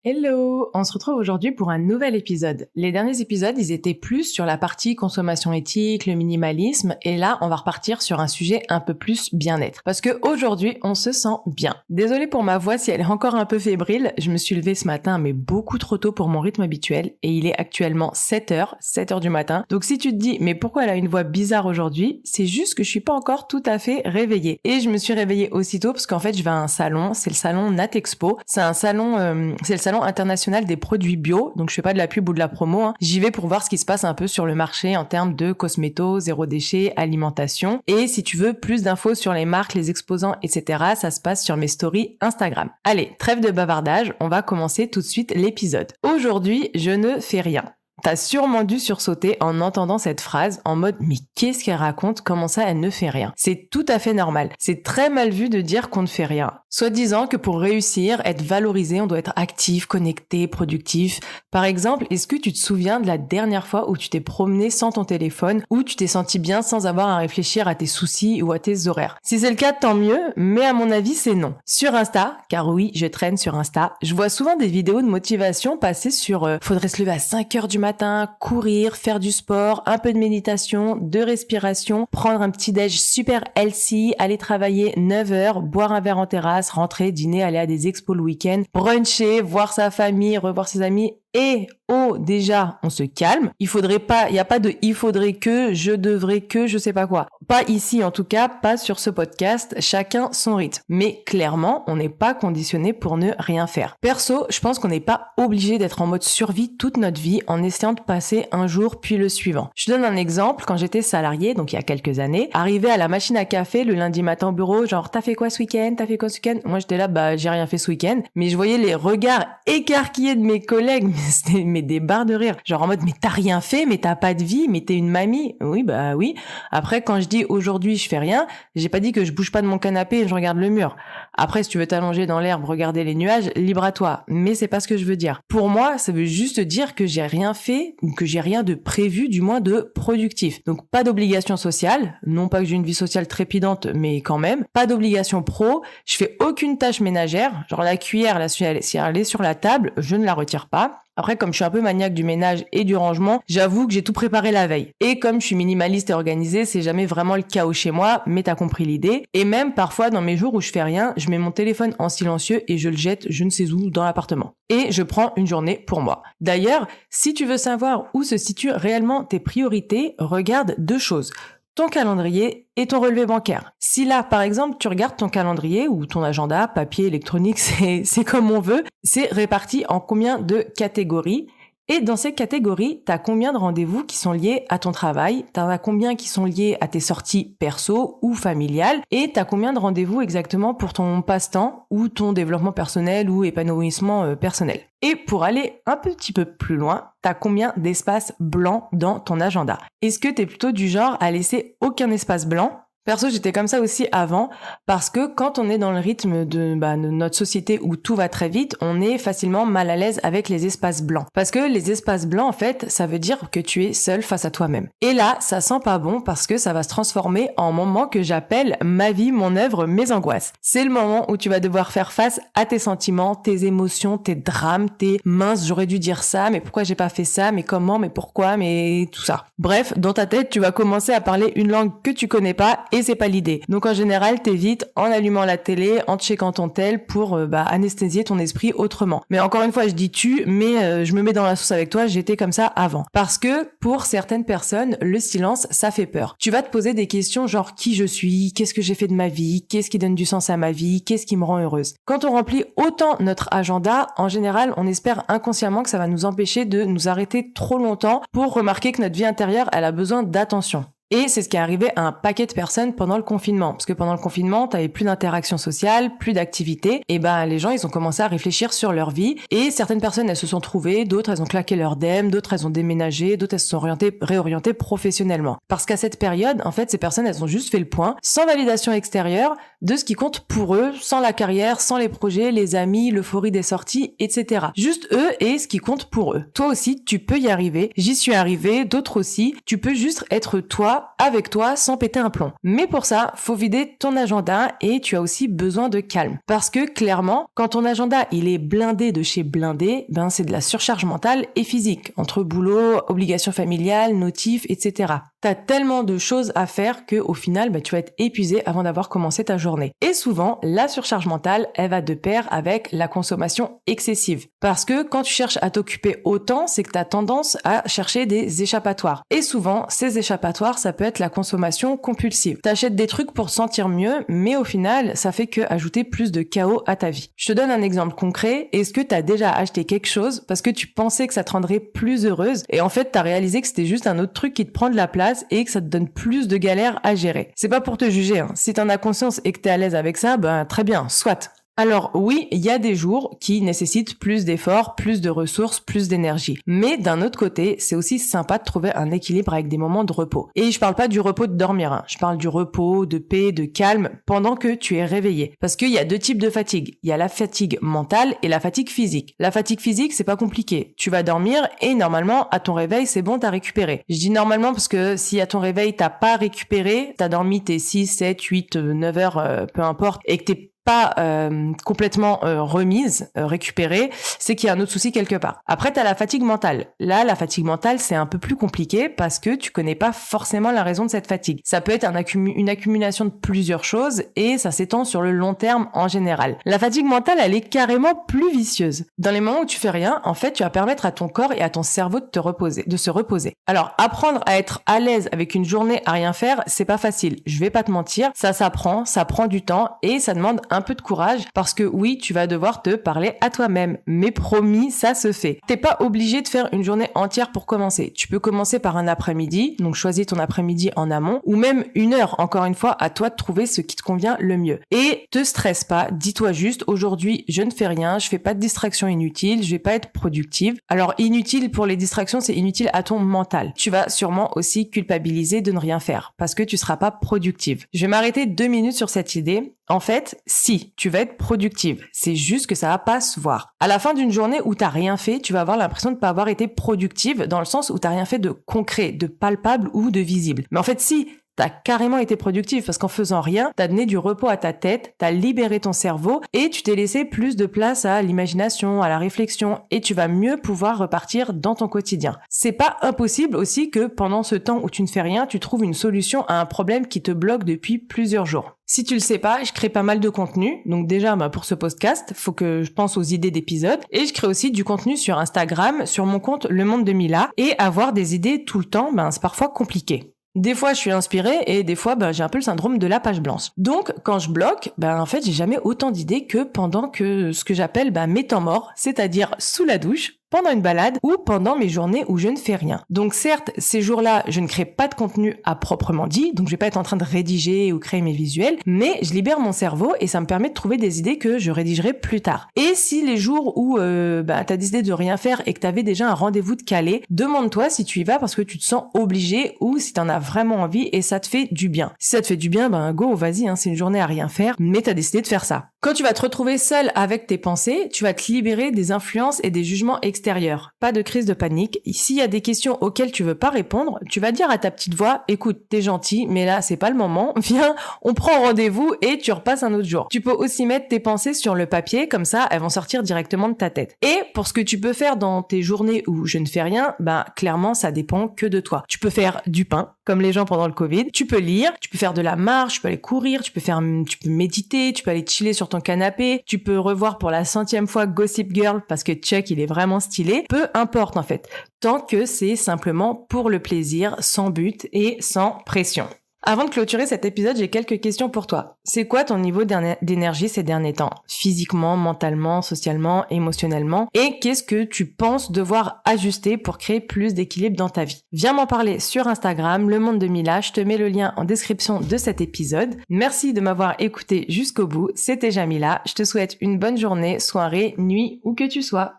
Hello! On se retrouve aujourd'hui pour un nouvel épisode. Les derniers épisodes, ils étaient plus sur la partie consommation éthique, le minimalisme, et là, on va repartir sur un sujet un peu plus bien-être. Parce que aujourd'hui, on se sent bien. Désolée pour ma voix si elle est encore un peu fébrile, je me suis levée ce matin, mais beaucoup trop tôt pour mon rythme habituel, et il est actuellement 7h du matin. Donc si tu te dis, mais pourquoi elle a une voix bizarre aujourd'hui? C'est juste que je suis pas encore tout à fait réveillée. Et je me suis réveillée aussitôt parce qu'en fait, je vais à un salon, c'est le salon Natexpo. C'est un salon, c'est le salon international des produits bio, donc je fais pas de la pub ou de la promo, hein. J'y vais pour voir ce qui se passe un peu sur le marché en termes de cosméto, zéro déchet, alimentation. Et si tu veux plus d'infos sur les marques, les exposants, etc., ça se passe sur mes stories Instagram. Allez, trêve de bavardage, on va commencer tout de suite l'épisode. Aujourd'hui, je ne fais rien. T'as sûrement dû sursauter en entendant cette phrase en mode « mais qu'est-ce qu'elle raconte? Comment ça, elle ne fait rien ?» C'est tout à fait normal. C'est très mal vu de dire qu'on ne fait rien. Soit disant que pour réussir, être valorisé, on doit être actif, connecté, productif. Par exemple, est-ce que tu te souviens de la dernière fois où tu t'es promené sans ton téléphone, où tu t'es senti bien sans avoir à réfléchir à tes soucis ou à tes horaires? Si c'est le cas, tant mieux, mais à mon avis, c'est non. Sur Insta, car oui, je traîne sur Insta, je vois souvent des vidéos de motivation passer sur faudrait se lever à 5h du matin, courir, faire du sport, un peu de méditation, de respiration, prendre un petit déj super healthy, aller travailler 9h, boire un verre en terrasse, rentrer, dîner, aller à des expos le week-end, bruncher, voir sa famille, revoir ses amis. Et déjà, on se calme. Il y a pas de il faudrait que, je devrais que, je sais pas quoi. Pas ici en tout cas, pas sur ce podcast, chacun son rythme. Mais clairement, on n'est pas conditionné pour ne rien faire. Perso, je pense qu'on n'est pas obligé d'être en mode survie toute notre vie en essayant de passer un jour puis le suivant. Je donne un exemple, quand j'étais salariée, donc il y a quelques années, arrivé à la machine à café le lundi matin au bureau, genre t'as fait quoi ce week-end? Moi j'étais là, j'ai rien fait ce week-end, mais je voyais les regards écarquillés de mes collègues, mais des barres de rire. Genre en mode, mais t'as rien fait, mais t'as pas de vie, mais t'es une mamie. Oui, bah oui. Après, quand je dis aujourd'hui je fais rien, j'ai pas dit que je bouge pas de mon canapé et je regarde le mur. Après, si tu veux t'allonger dans l'herbe, regarder les nuages, libre à toi. Mais c'est pas ce que je veux dire. Pour moi, ça veut juste dire que j'ai rien fait, ou que j'ai rien de prévu, du moins de productif. Donc pas d'obligation sociale. Non pas que j'ai une vie sociale trépidante, mais quand même. Pas d'obligation pro. Je fais aucune tâche ménagère. Genre la cuillère, si elle est sur la table, je ne la retire pas. Après, comme je suis un peu maniaque du ménage et du rangement, j'avoue que j'ai tout préparé la veille. Et comme je suis minimaliste et organisée, c'est jamais vraiment le chaos chez moi, mais t'as compris l'idée. Et même parfois, dans mes jours où je fais rien, je mets mon téléphone en silencieux et je le jette je ne sais où dans l'appartement. Et je prends une journée pour moi. D'ailleurs, si tu veux savoir où se situent réellement tes priorités, regarde deux choses. Ton calendrier et ton relevé bancaire. Si là, par exemple, tu regardes ton calendrier ou ton agenda, papier, électronique, c'est comme on veut, c'est réparti en combien de catégories. Et dans ces catégories, t'as combien de rendez-vous qui sont liés à ton travail, t'en as combien qui sont liés à tes sorties perso ou familiales, et t'as combien de rendez-vous exactement pour ton passe-temps ou ton développement personnel ou épanouissement personnel. Et pour aller un petit peu plus loin, t'as combien d'espaces blancs dans ton agenda? Est-ce que t'es plutôt du genre à laisser aucun espace blanc? Perso, j'étais comme ça aussi avant, parce que quand on est dans le rythme de notre société où tout va très vite, on est facilement mal à l'aise avec les espaces blancs. Parce que les espaces blancs, en fait, ça veut dire que tu es seul face à toi-même. Et là, ça sent pas bon parce que ça va se transformer en moment que j'appelle ma vie, mon œuvre, mes angoisses. C'est le moment où tu vas devoir faire face à tes sentiments, tes émotions, tes drames, tes minces, j'aurais dû dire ça, mais pourquoi j'ai pas fait ça, mais comment, mais pourquoi, mais tout ça. Bref, dans ta tête, tu vas commencer à parler une langue que tu connais pas et c'est pas l'idée. Donc en général, t'évites en allumant la télé, en checkant ton tel pour anesthésier ton esprit autrement. Mais encore une fois, je dis mais je me mets dans la sauce avec toi, j'étais comme ça avant. Parce que pour certaines personnes, le silence, ça fait peur. Tu vas te poser des questions genre qui je suis, qu'est-ce que j'ai fait de ma vie, qu'est-ce qui donne du sens à ma vie, qu'est-ce qui me rend heureuse. Quand on remplit autant notre agenda, en général, on espère inconsciemment que ça va nous empêcher de nous arrêter trop longtemps pour remarquer que notre vie intérieure, elle a besoin d'attention. Et c'est ce qui est arrivé à un paquet de personnes pendant le confinement. Parce que pendant le confinement, t'avais plus d'interaction sociale, plus d'activité. Et les gens, ils ont commencé à réfléchir sur leur vie. Et certaines personnes, elles se sont trouvées, d'autres, elles ont claqué leur DEM, d'autres, elles ont déménagé, d'autres, elles se sont réorientées professionnellement. Parce qu'à cette période, en fait, ces personnes, elles ont juste fait le point, sans validation extérieure, de ce qui compte pour eux, sans la carrière, sans les projets, les amis, l'euphorie des sorties, etc. Juste eux et ce qui compte pour eux. Toi aussi, tu peux y arriver. J'y suis arrivée, d'autres aussi. Tu peux juste être toi soit avec toi sans péter un plomb. Mais pour ça, faut vider ton agenda et tu as aussi besoin de calme. Parce que clairement, quand ton agenda il est blindé de chez blindé, c'est de la surcharge mentale et physique, entre boulot, obligations familiales, notifs, etc. T'as tellement de choses à faire que au final, tu vas être épuisé avant d'avoir commencé ta journée. Et souvent, la surcharge mentale, elle va de pair avec la consommation excessive. Parce que quand tu cherches à t'occuper autant, c'est que t'as tendance à chercher des échappatoires. Et souvent, ces échappatoires, ça peut être la consommation compulsive. T'achètes des trucs pour te sentir mieux, mais au final, ça fait que ajouter plus de chaos à ta vie. Je te donne un exemple concret. Est-ce que t'as déjà acheté quelque chose parce que tu pensais que ça te rendrait plus heureuse et en fait, t'as réalisé que c'était juste un autre truc qui te prend de la place et que ça te donne plus de galères à gérer. C'est pas pour te juger, hein. Si t'en as conscience et que t'es à l'aise avec ça, très bien, soit. Alors oui, il y a des jours qui nécessitent plus d'efforts, plus de ressources, plus d'énergie. Mais d'un autre côté, c'est aussi sympa de trouver un équilibre avec des moments de repos. Et je parle pas du repos de dormir, hein. Je parle du repos, de paix, de calme pendant que tu es réveillé. Parce qu'il y a deux types de fatigue. Il y a la fatigue mentale et la fatigue physique. La fatigue physique, c'est pas compliqué. Tu vas dormir et normalement, à ton réveil, c'est bon, t'as récupéré. Je dis normalement parce que si à ton réveil, t'as pas récupéré, t'as dormi tes 6, 7, 8, 9 heures, peu importe, et que t'es pas complètement remise, récupérée, c'est qu'il y a un autre souci quelque part. Après, t'as la fatigue mentale. Là, la fatigue mentale, c'est un peu plus compliqué parce que tu connais pas forcément la raison de cette fatigue. Ça peut être une accumulation de plusieurs choses et ça s'étend sur le long terme en général. La fatigue mentale, elle est carrément plus vicieuse. Dans les moments où tu fais rien, en fait, tu vas permettre à ton corps et à ton cerveau de se reposer. Alors, apprendre à être à l'aise avec une journée à rien faire, c'est pas facile. Je vais pas te mentir, ça s'apprend, ça prend du temps et ça demande un peu de courage parce que oui, tu vas devoir te parler à toi-même. Mais promis, ça se fait. T'es pas obligé de faire une journée entière pour commencer. Tu peux commencer par un après-midi, donc choisis ton après-midi en amont, ou même une heure, encore une fois, à toi de trouver ce qui te convient le mieux. Et te stresse pas, dis-toi juste, aujourd'hui, je ne fais rien, je fais pas de distractions inutiles, je vais pas être productive. Alors, inutile pour les distractions, c'est inutile à ton mental. Tu vas sûrement aussi culpabiliser de ne rien faire parce que tu seras pas productive. Je vais m'arrêter 2 minutes sur cette idée. En fait, si, tu vas être productive. C'est juste que ça va pas se voir. À la fin d'une journée où t'as rien fait, tu vas avoir l'impression de pas avoir été productive dans le sens où t'as rien fait de concret, de palpable ou de visible. Mais en fait, si, t'as carrément été productive parce qu'en faisant rien, t'as donné du repos à ta tête, t'as libéré ton cerveau et tu t'es laissé plus de place à l'imagination, à la réflexion et tu vas mieux pouvoir repartir dans ton quotidien. C'est pas impossible aussi que pendant ce temps où tu ne fais rien, tu trouves une solution à un problème qui te bloque depuis plusieurs jours. Si tu le sais pas, je crée pas mal de contenu. Donc déjà, pour ce podcast, faut que je pense aux idées d'épisodes. Et je crée aussi du contenu sur Instagram, sur mon compte Le Monde de Mila. Et avoir des idées tout le temps, c'est parfois compliqué. Des fois, je suis inspirée et des fois, j'ai un peu le syndrome de la page blanche. Donc, quand je bloque, en fait, j'ai jamais autant d'idées que pendant que ce que j'appelle mes temps morts, c'est-à-dire sous la douche, pendant une balade ou pendant mes journées où je ne fais rien. Donc certes, ces jours-là, je ne crée pas de contenu à proprement dit, donc je vais pas être en train de rédiger ou créer mes visuels, mais je libère mon cerveau et ça me permet de trouver des idées que je rédigerai plus tard. Et si les jours où t'as décidé de rien faire et que t'avais déjà un rendez-vous de calé, demande-toi si tu y vas parce que tu te sens obligé ou si t'en as vraiment envie et ça te fait du bien. Si ça te fait du bien, go, vas-y, c'est une journée à rien faire, mais t'as décidé de faire ça. Quand tu vas te retrouver seul avec tes pensées, tu vas te libérer des influences et des jugements extérieurs. Pas de crise de panique. S'il y a des questions auxquelles tu veux pas répondre, tu vas dire à ta petite voix, écoute, t'es gentil, mais là, c'est pas le moment. Viens, on prend rendez-vous et tu repasses un autre jour. Tu peux aussi mettre tes pensées sur le papier, comme ça, elles vont sortir directement de ta tête. Et pour ce que tu peux faire dans tes journées où je ne fais rien, clairement, ça dépend que de toi. Tu peux faire du pain, comme les gens pendant le Covid. Tu peux lire, tu peux faire de la marche, tu peux aller courir, tu peux méditer, tu peux aller chiller sur ton canapé, tu peux revoir pour la 100e fois Gossip Girl parce que Chuck, il est vraiment stylé. Peu importe en fait, tant que c'est simplement pour le plaisir, sans but et sans pression. Avant de clôturer cet épisode, j'ai quelques questions pour toi. C'est quoi ton niveau d'énergie ces derniers temps? Physiquement, mentalement, socialement, émotionnellement? Et qu'est-ce que tu penses devoir ajuster pour créer plus d'équilibre dans ta vie? Viens m'en parler sur Instagram, Le Monde de Mila. Je te mets le lien en description de cet épisode. Merci de m'avoir écouté jusqu'au bout. C'était Jamila. Je te souhaite une bonne journée, soirée, nuit, où que tu sois.